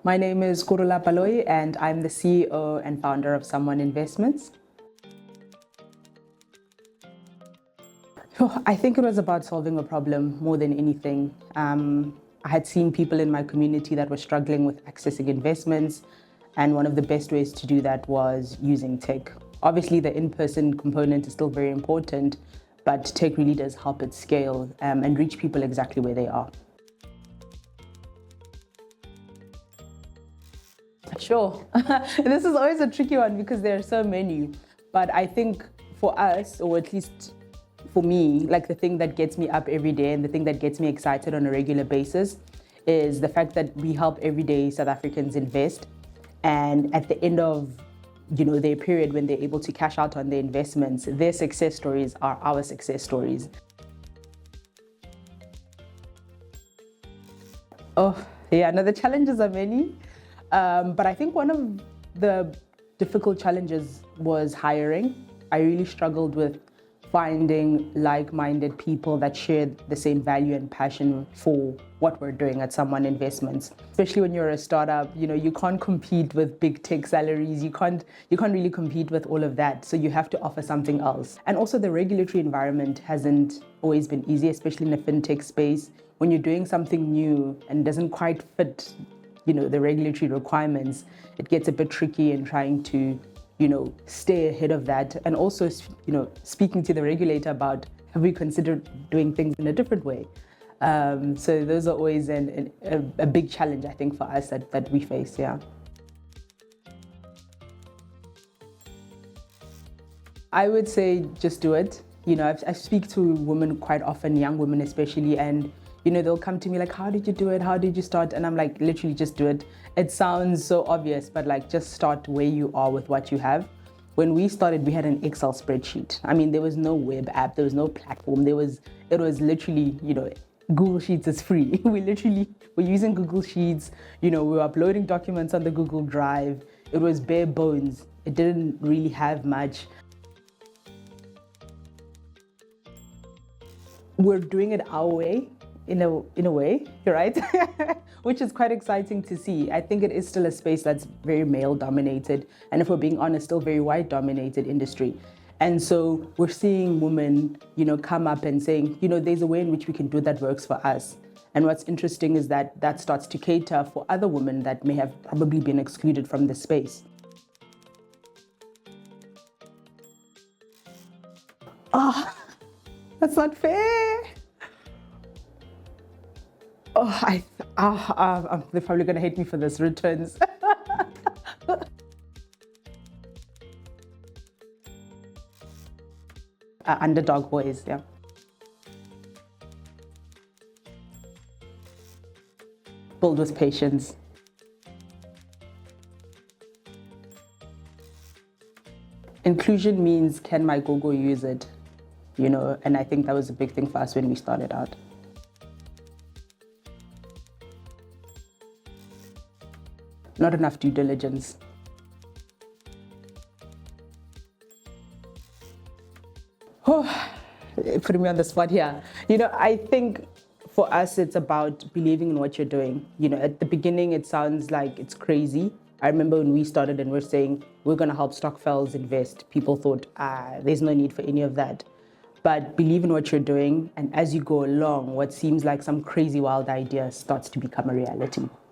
My name is Kurhula Baloyi, and I'm the CEO and founder of Sum1 Investments. I think it was about solving a problem more than anything. I had seen people in my community that were struggling with accessing investments, and one of the best ways to do that was using tech. Obviously, the in-person component is still very important, but tech really does help it scale and reach people exactly where they are. Sure. This is always a tricky one because there are so many. But I think for us, or at least for me, like the thing that gets me up every day and the thing that gets me excited on a regular basis is the fact that we help everyday South Africans invest. And at the end of their period when they're able to cash out on their investments, their success stories are our success stories. Oh, yeah, no, the challenges are many. But I think one of the difficult challenges was hiring. I really struggled with finding like-minded people that shared the same value and passion for what we're doing at Sum1 Investments. Especially when you're a startup, you can't compete with big tech salaries. You can't really compete with all of that. So you have to offer something else. And also the regulatory environment hasn't always been easy, especially in the fintech space. When you're doing something new and doesn't quite fit the regulatory requirements, it gets a bit tricky in trying to, stay ahead of that. And also, speaking to the regulator about, have we considered doing things in a different way? So those are always a big challenge, I think, for us that we face, yeah. I would say just do it. I speak to women quite often, young women especially, and they'll come to me like, how did you do it? How did you start? And I'm like, literally just do it. It sounds so obvious, but like just start where you are with what you have. When we started, we had an Excel spreadsheet. I mean, there was no web app, there was no platform. It was literally, Google Sheets is free. We're using Google Sheets. We were uploading documents on the Google Drive. It was bare bones. It didn't really have much. We're doing it our way. In a way, you're right, which is quite exciting to see. I think it is still a space that's very male dominated, and if we're being honest, still very white dominated industry. And so we're seeing women, come up and saying, there's a way in which we can do that works for us. And what's interesting is that starts to cater for other women that may have probably been excluded from the space. Oh, that's not fair. They're probably going to hate me for this. Returns. Underdog boys, yeah. Build with patience. Inclusion means, can my gogo use it? And I think that was a big thing for us when we started out. Not enough due diligence. Oh, putting me on the spot here. I think for us, it's about believing in what you're doing. At the beginning, it sounds like it's crazy. I remember when we started and we're saying, we're going to help stokvels invest. People thought, there's no need for any of that. But believe in what you're doing. And as you go along, what seems like some crazy wild idea starts to become a reality.